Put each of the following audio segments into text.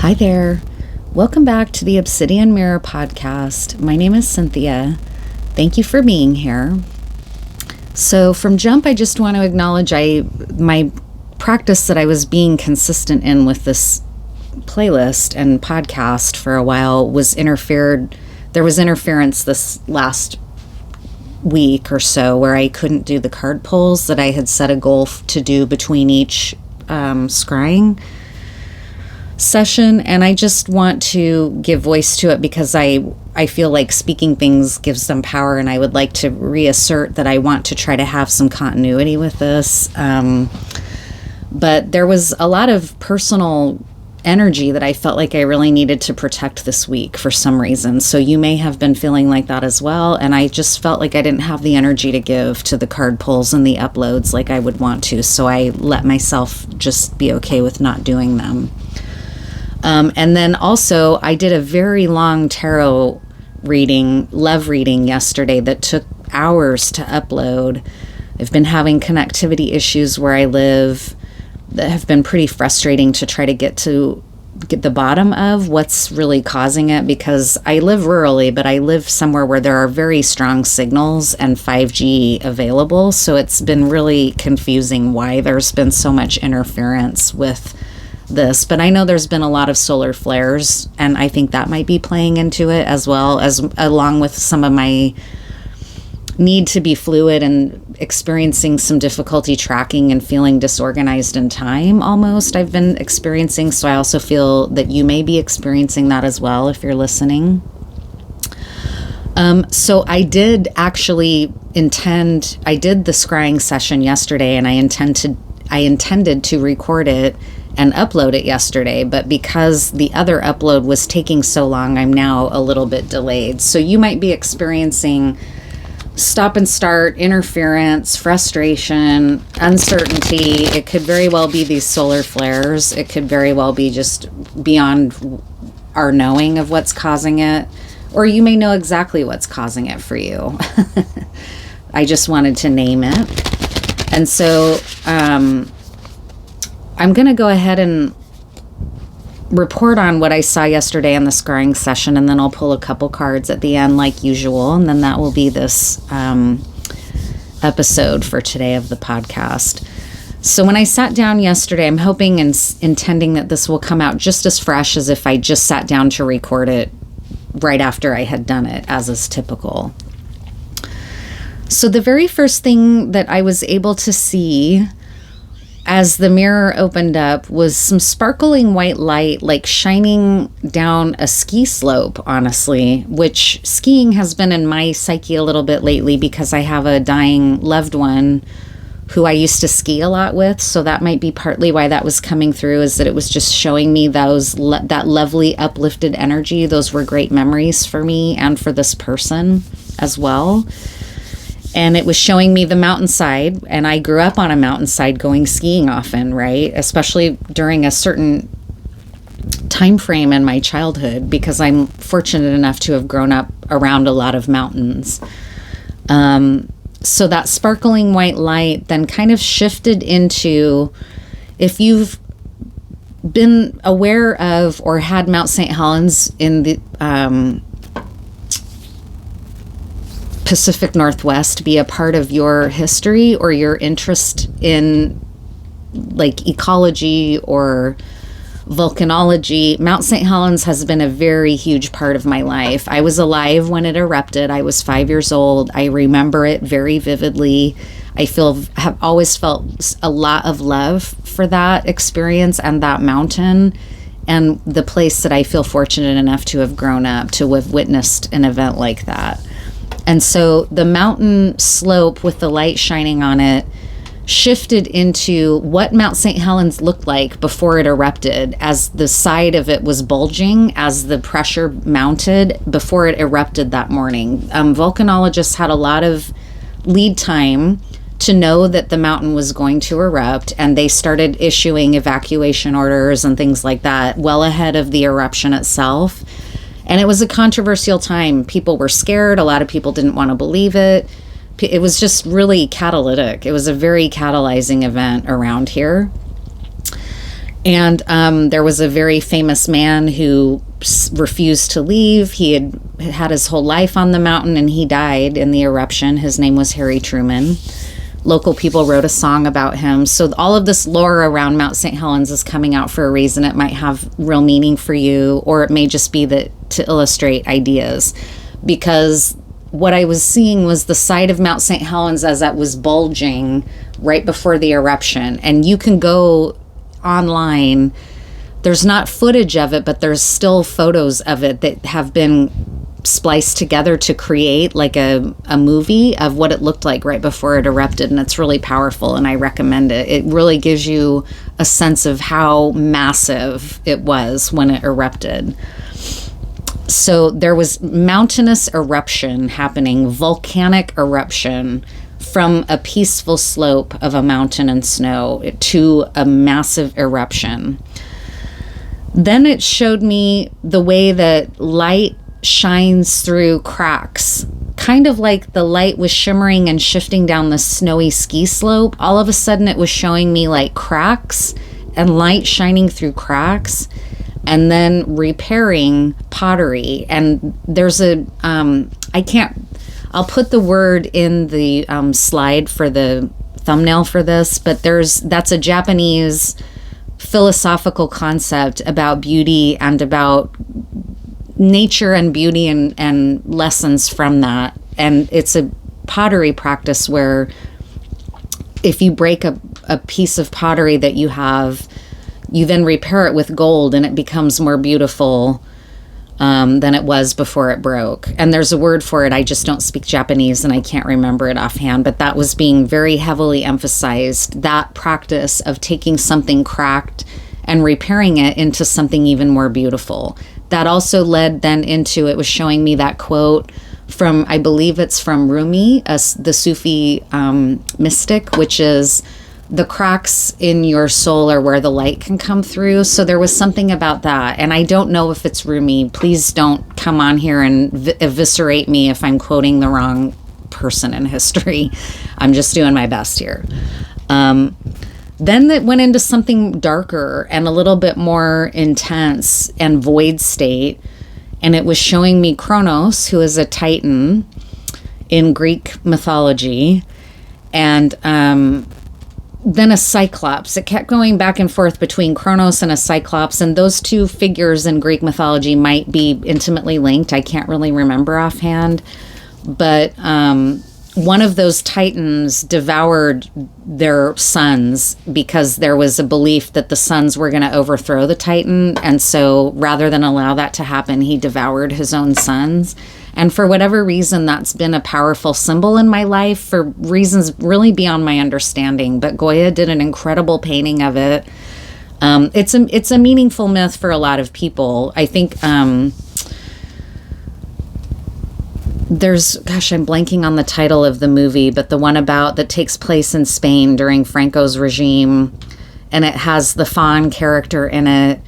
Hi there. Welcome back to the Obsidian Mirror podcast. My name is Cynthia. Thank you for being here. So from jump, I just want to acknowledge my practice that I was being consistent in with this playlist and podcast for a while was interfered. There was interference this last week or so where I couldn't do the card pulls that I had set a goal to do between each scrying session, and I just want to give voice to it because I feel like speaking things gives them power, and I would like to reassert that I want to try to have some continuity with this. But there was a lot of personal energy that I felt like I really needed to protect this week for some reason. So you may have been feeling like that as well, and I just felt like I didn't have the energy to give to the card pulls and the uploads like I would want to, so I let myself just be okay with not doing them. And then also, I did a very long tarot reading, love reading yesterday that took hours to upload. I've been having connectivity issues where I live that have been pretty frustrating to try to get the bottom of what's really causing it, because I live rurally, but I live somewhere where there are very strong signals and 5G available. So it's been really confusing why there's been so much interference with this, but I know there's been a lot of solar flares, and I think that might be playing into it as well, as along with some of my need to be fluid and experiencing some difficulty tracking and feeling disorganized in time almost I've been experiencing. So I also feel that you may be experiencing that as well if you're listening. So I did actually I did the scrying session yesterday, and I intended to record it and upload it yesterday, but because the other upload was taking so long, I'm now a little bit delayed. So you might be experiencing stop and start, interference, frustration, uncertainty. It could very well be these solar flares. It could very well be just beyond our knowing of what's causing it, or you may know exactly what's causing it for you. I just wanted to name it. And so, I'm going to go ahead and report on what I saw yesterday in the scrying session, and then I'll pull a couple cards at the end like usual, and then that will be this episode for today of the podcast. So when I sat down yesterday, I'm hoping and intending that this will come out just as fresh as if I just sat down to record it right after I had done it, as is typical. So the very first thing that I was able to see as the mirror opened up was some sparkling white light, like shining down a ski slope, honestly, which skiing has been in my psyche a little bit lately because I have a dying loved one who I used to ski a lot with. So that might be partly why that was coming through, is that it was just showing me that lovely uplifted energy. Those were great memories for me and for this person as well. And it was showing me the mountainside, and I grew up on a mountainside going skiing often, right? Especially during a certain time frame in my childhood, because I'm fortunate enough to have grown up around a lot of mountains. So that sparkling white light then kind of shifted into, if you've been aware of or had Mount St. Helens in the Pacific Northwest be a part of your history or your interest in like ecology or volcanology, Mount St. Helens has been a very huge part of my life. I was alive when it erupted. I was 5 years old. I remember it very vividly. Have always felt a lot of love for that experience and that mountain, and the place that I feel fortunate enough to have grown up to have witnessed an event like that. And so the mountain slope with the light shining on it shifted into what Mount St. Helens looked like before it erupted, as the side of it was bulging as the pressure mounted before it erupted that morning. Volcanologists had a lot of lead time to know that the mountain was going to erupt, and they started issuing evacuation orders and things like that well ahead of the eruption itself. And it was a controversial time. People were scared. A lot of people didn't want to believe it. It was just really catalytic. It was a very catalyzing event around here. And there was a very famous man who refused to leave. He had had his whole life on the mountain, and he died in the eruption. His name was Harry Truman. Local people wrote a song about him. So all of this lore around Mount St. Helens is coming out for a reason. It might have real meaning for you, or it may just be that to illustrate ideas. Because what I was seeing was the side of Mount St. Helens as that was bulging right before the eruption. And you can go online. There's not footage of it, but there's still photos of it that have been spliced together to create like a movie of what it looked like right before it erupted. And it's really powerful, and I recommend it. It really gives you a sense of how massive it was when it erupted. So there was mountainous eruption happening, volcanic eruption, from a peaceful slope of a mountain and snow to a massive eruption. Then it showed me the way that light shines through cracks, kind of like the light was shimmering and shifting down the snowy ski slope. All of a sudden it was showing me like cracks and light shining through cracks, and then repairing pottery. And there's I'll put the word in the slide for the thumbnail for this, but that's a Japanese philosophical concept about beauty and about nature and beauty and lessons from that. And it's a pottery practice where if you break a piece of pottery that you have, you then repair it with gold, and it becomes more beautiful than it was before it broke. And there's a word for it. I just don't speak Japanese and I can't remember it offhand, but that was being very heavily emphasized, that practice of taking something cracked and repairing it into something even more beautiful. That also led then into, it was showing me that quote from, I believe it's from Rumi, the Sufi mystic, which is, the cracks in your soul are where the light can come through. So there was something about that. And I don't know if it's Rumi. Please don't come on here and eviscerate me if I'm quoting the wrong person in history. I'm just doing my best here. Then it went into something darker and a little bit more intense and void state. And it was showing me Kronos, who is a Titan in Greek mythology. And then a Cyclops. It kept going back and forth between Kronos and a Cyclops, and those two figures in Greek mythology might be intimately linked. I can't really remember offhand, but one of those Titans devoured their sons because there was a belief that the sons were going to overthrow the Titan, and so rather than allow that to happen, he devoured his own sons. And for whatever reason, that's been a powerful symbol in my life for reasons really beyond my understanding. But Goya did an incredible painting of it. It's a meaningful myth for a lot of people. I think there's, gosh, I'm blanking on the title of the movie, but the one that takes place in Spain during Franco's regime, and it has the faun character in it.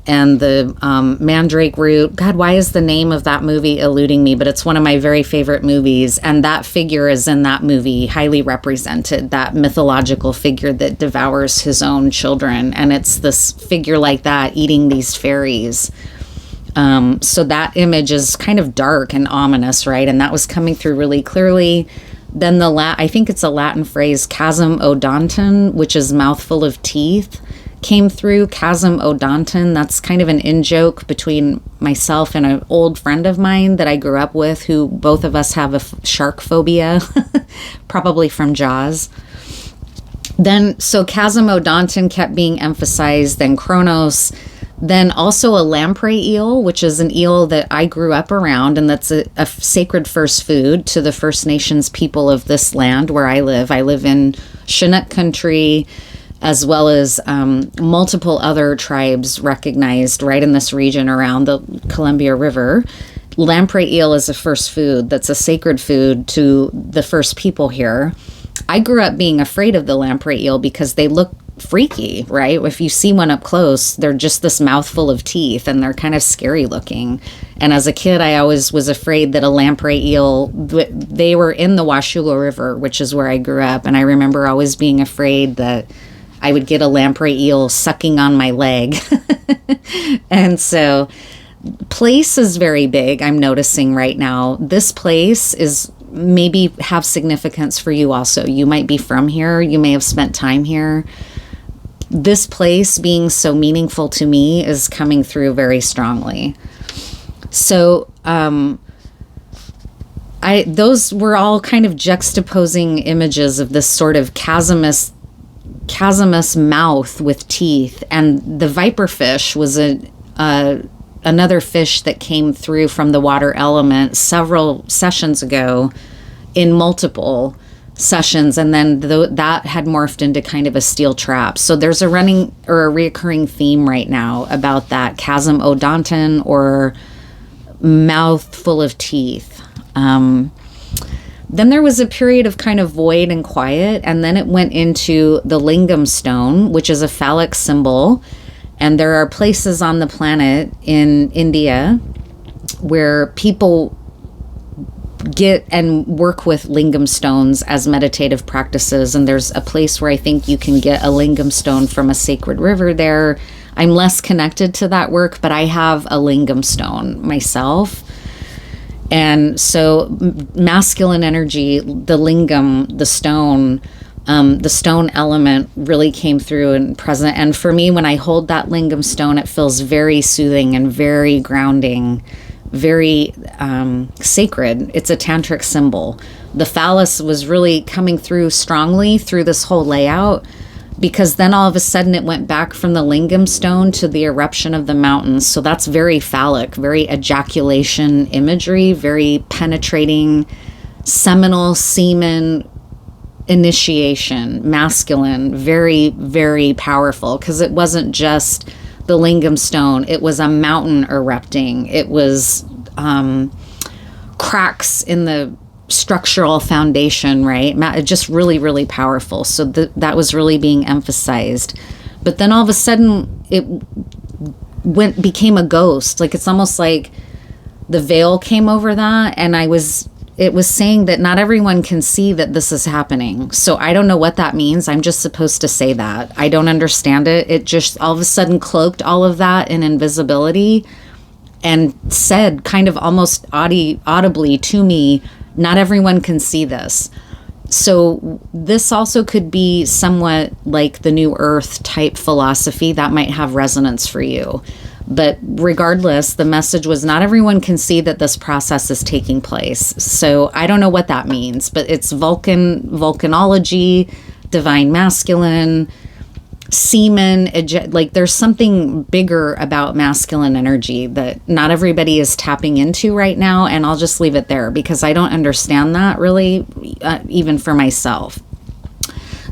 And the mandrake root. God, why is the name of that movie eluding me? But it's one of my very favorite movies. And that figure is in that movie, highly represented, that mythological figure that devours his own children. And it's this figure like that eating these fairies. So that image is kind of dark and ominous, right? And that was coming through really clearly. Then I think it's a Latin phrase, chasm odonton, which is mouthful of teeth, came through. Chasm odonton, that's kind of an in-joke between myself and an old friend of mine that I grew up with, who both of us have a shark phobia, probably from Jaws. Then, so chasm odonton kept being emphasized, then Kronos, then also a lamprey eel, which is an eel that I grew up around, and that's a sacred first food to the First Nations people of this land where I live. I live in Chinook country, as well as multiple other tribes recognized right in this region around the Columbia River. Lamprey eel is a first food that's a sacred food to the first people here. I grew up being afraid of the lamprey eel because they look freaky, right? If you see one up close, they're just this mouthful of teeth and they're kind of scary looking. And as a kid, I always was afraid that a lamprey eel, they were in the Washougal River, which is where I grew up. And I remember always being afraid that I would get a lamprey eel sucking on my leg. And so place is very big, I'm noticing right now. This place is maybe have significance for you also. You might be from here. You may have spent time here. This place being so meaningful to me is coming through very strongly. So those were all kind of juxtaposing images of this sort of chasmous mouth with teeth. And the viperfish was another fish that came through from the water element several sessions ago in multiple sessions, and then that had morphed into kind of a steel trap. So there's a running or a reoccurring theme right now about that chasm odonton, or mouth full of teeth. Then there was a period of kind of void and quiet, and then it went into the lingam stone, which is a phallic symbol. And there are places on the planet in India where people get and work with lingam stones as meditative practices. And there's a place where I think you can get a lingam stone from a sacred river there. I'm less connected to that work, but I have a lingam stone myself. And so masculine energy, the lingam, the stone element really came through and present. And for me, when I hold that lingam stone, it feels very soothing and very grounding, very sacred. It's a tantric symbol. The phallus was really coming through strongly through this whole layout, because then all of a sudden it went back from the lingam stone to the eruption of the mountains. So that's very phallic, very ejaculation imagery, very penetrating, seminal, semen, initiation, masculine, very, very powerful, because it wasn't just the lingam stone. It was a mountain erupting. It was cracks in the structural foundation, right? Just really, really powerful. So that was really being emphasized. But then all of a sudden it became a ghost. Like, it's almost like the veil came over that, and it was saying that not everyone can see that this is happening. So I don't know what that means. I'm just supposed to say that. I don't understand it. It just all of a sudden cloaked all of that in invisibility and said kind of almost audibly to me, not everyone can see this. So this also could be somewhat like the New Earth type philosophy that might have resonance for you. But regardless, the message was not everyone can see that this process is taking place. So I don't know what that means, but it's volcanology, divine masculine, semen, like there's something bigger about masculine energy that not everybody is tapping into right now. And I'll just leave it there because I don't understand that really, even for myself.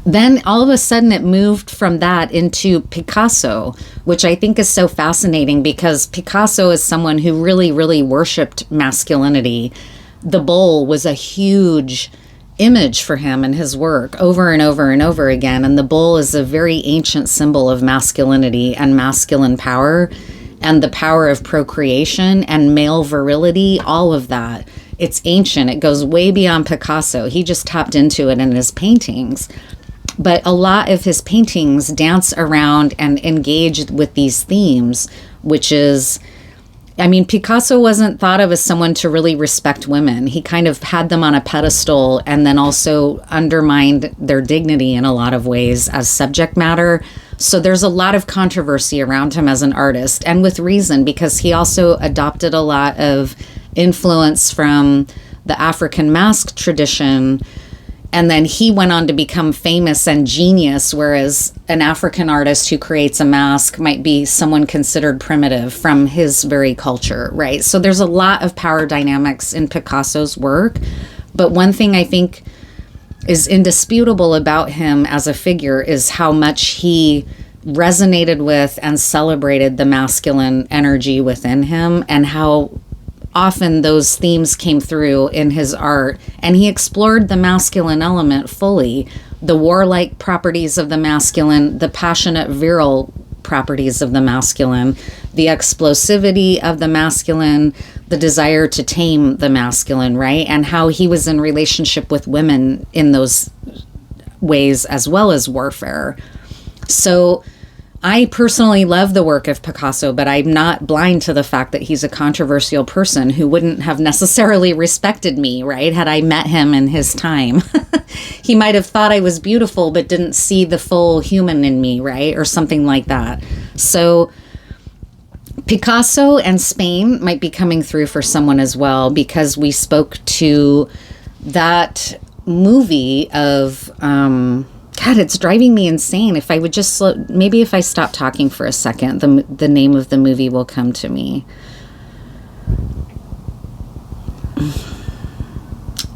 Then all of a sudden it moved from that into Picasso, which I think is so fascinating because Picasso is someone who really, really worshipped masculinity. The bull was a huge image for him in his work over and over and over again. And the bull is a very ancient symbol of masculinity and masculine power and the power of procreation and male virility, all of that. It's ancient. It goes way beyond Picasso. He just tapped into it in his paintings. But a lot of his paintings dance around and engage with these themes, which is, I mean, Picasso wasn't thought of as someone to really respect women. He kind of had them on a pedestal and then also undermined their dignity in a lot of ways as subject matter. So there's a lot of controversy around him as an artist, and with reason, because he also adopted a lot of influence from the African mask tradition. And then he went on to become famous and genius, whereas an African artist who creates a mask might be someone considered primitive from his very culture, right? So there's a lot of power dynamics in Picasso's work. But one thing I think is indisputable about him as a figure is how much he resonated with and celebrated the masculine energy within him, and how often those themes came through in his art, and he explored the masculine element fully, the warlike properties of the masculine, the passionate virile properties of the masculine, the explosivity of the masculine, the desire to tame the masculine, right? And how he was in relationship with women in those ways as well as warfare. So I personally love the work of Picasso, but I'm not blind to the fact that he's a controversial person who wouldn't have necessarily respected me, right? Had I met him in his time. He might have thought I was beautiful, but didn't see the full human in me, right? Or something like that. So Picasso and Spain might be coming through for someone as well, because we spoke to that movie of... God, it's driving me insane. If I would just maybe if I stop talking for a second, the name of the movie will come to me.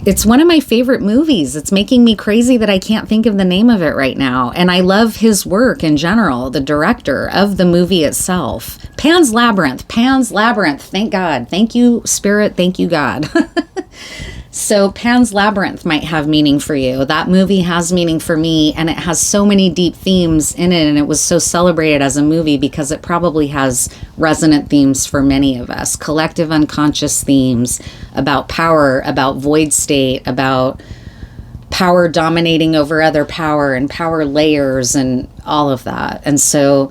It's one of my favorite movies. It's making me crazy that I can't think of the name of it right now. And I love his work in general, the director of the movie itself. Pan's Labyrinth. Pan's Labyrinth. Thank God. Thank you, Spirit. Thank you, God. So Pan's Labyrinth might have meaning for you. That movie has meaning for me, and it has so many deep themes in it, and it was so celebrated as a movie because it probably has resonant themes for many of us. Collective unconscious themes about power, about void state, about power dominating over other power and power layers and all of that. And so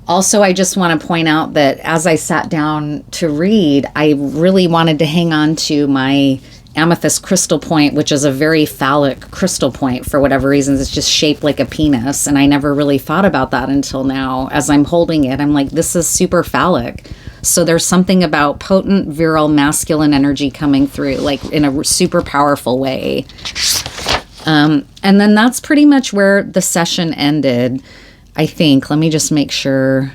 also, I just want to point out that as I sat down to read, I really wanted to hang on to my amethyst crystal point, which is a very phallic crystal point for whatever reasons. It's just shaped like a penis. And I never really thought about that until now. As I'm holding it, I'm like, this is super phallic. So there's something about potent, virile, masculine energy coming through, like in a super powerful way. And then that's pretty much where the session ended, I think. Let me just make sure.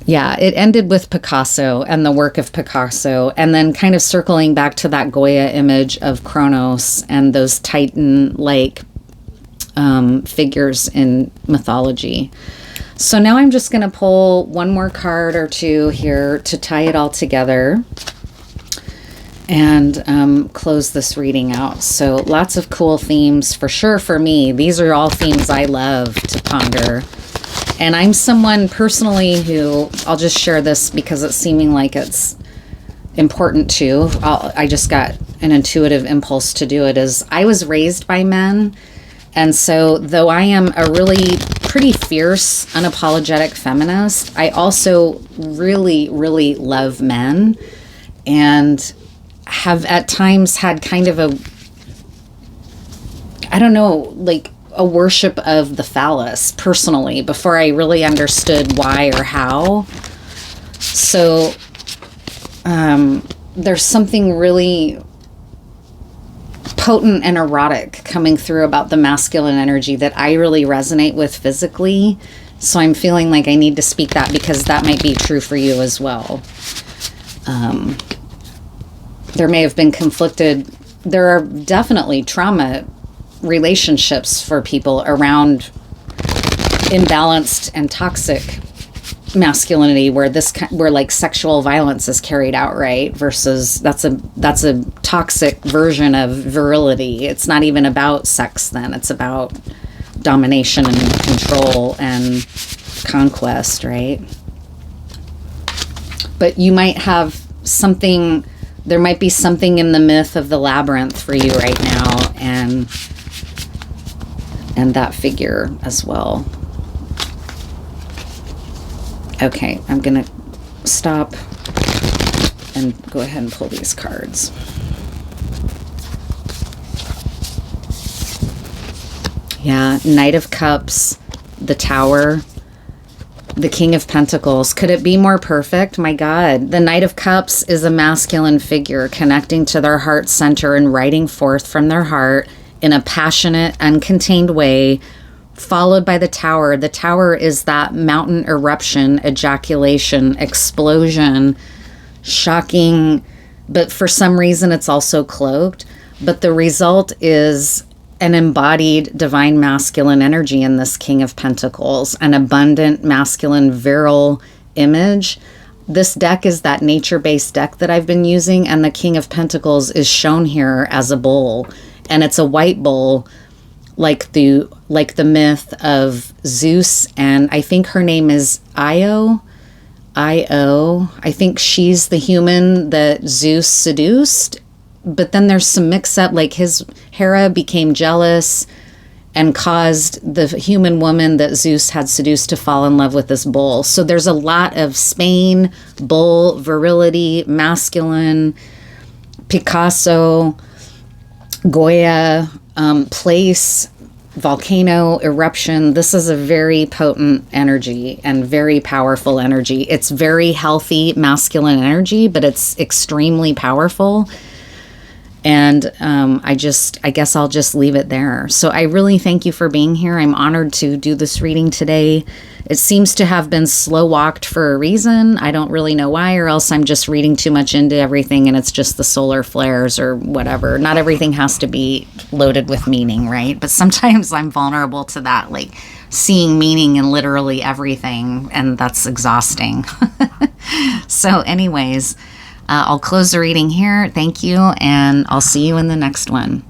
Yeah, it ended with Picasso and the work of Picasso, and then kind of circling back to that Goya image of Kronos and those Titan-like figures in mythology. So now I'm just going to pull one more card or two here to tie it all together and close this reading out. So lots of cool themes for sure for me. These are all themes I love to ponder. And I'm someone personally who, I'll just share this because it's seeming like it's important too. I just got an intuitive impulse to do it, is I was raised by men. And so though I am a really pretty fierce, unapologetic feminist, I also really, really love men and have at times had kind of a, I don't know, like a worship of the phallus personally before I really understood why or how. So there's something really potent and erotic coming through about the masculine energy that I really resonate with physically. So I'm feeling like I need to speak that because that might be true for you as well. There may have been there are definitely trauma relationships for people around imbalanced and toxic masculinity where like sexual violence is carried out, right? Versus that's a toxic version of virility. It's not even about sex then. It's about domination and control and conquest, right? But you might have something, there might be something in the myth of the labyrinth for you right now, and that figure as well. Okay, I'm gonna stop and go ahead and pull these cards. Yeah, Knight of Cups, the Tower, the King of Pentacles. Could it be more perfect? My God. The Knight of Cups is a masculine figure connecting to their heart center and writing forth from their heart in a passionate, uncontained way, followed by the Tower. The Tower is that mountain eruption, ejaculation, explosion, shocking, but for some reason it's also cloaked. But the result is an embodied divine masculine energy in this King of Pentacles, an abundant masculine virile image. This deck is that nature-based deck that I've been using, and the King of Pentacles is shown here as a bull, and it's a white bull, like the myth of Zeus, and I think her name is Io. I think she's the human that Zeus seduced, but then there's some mix up, like Hera became jealous and caused the human woman that Zeus had seduced to fall in love with this bull. So there's a lot of Spain, bull, virility, masculine, Picasso, Goya, place, volcano, eruption. This is a very potent energy and very powerful energy. It's very healthy masculine energy, but it's extremely powerful. And I guess I'll just leave it there. So I really thank you for being here. I'm honored to do this reading today. It seems to have been slow walked for a reason. I don't really know why, or else I'm just reading too much into everything and it's just the solar flares or whatever. Not everything has to be loaded with meaning, right? But sometimes I'm vulnerable to that, like seeing meaning in literally everything, and that's exhausting. So anyways, I'll close the reading here. Thank you, and I'll see you in the next one.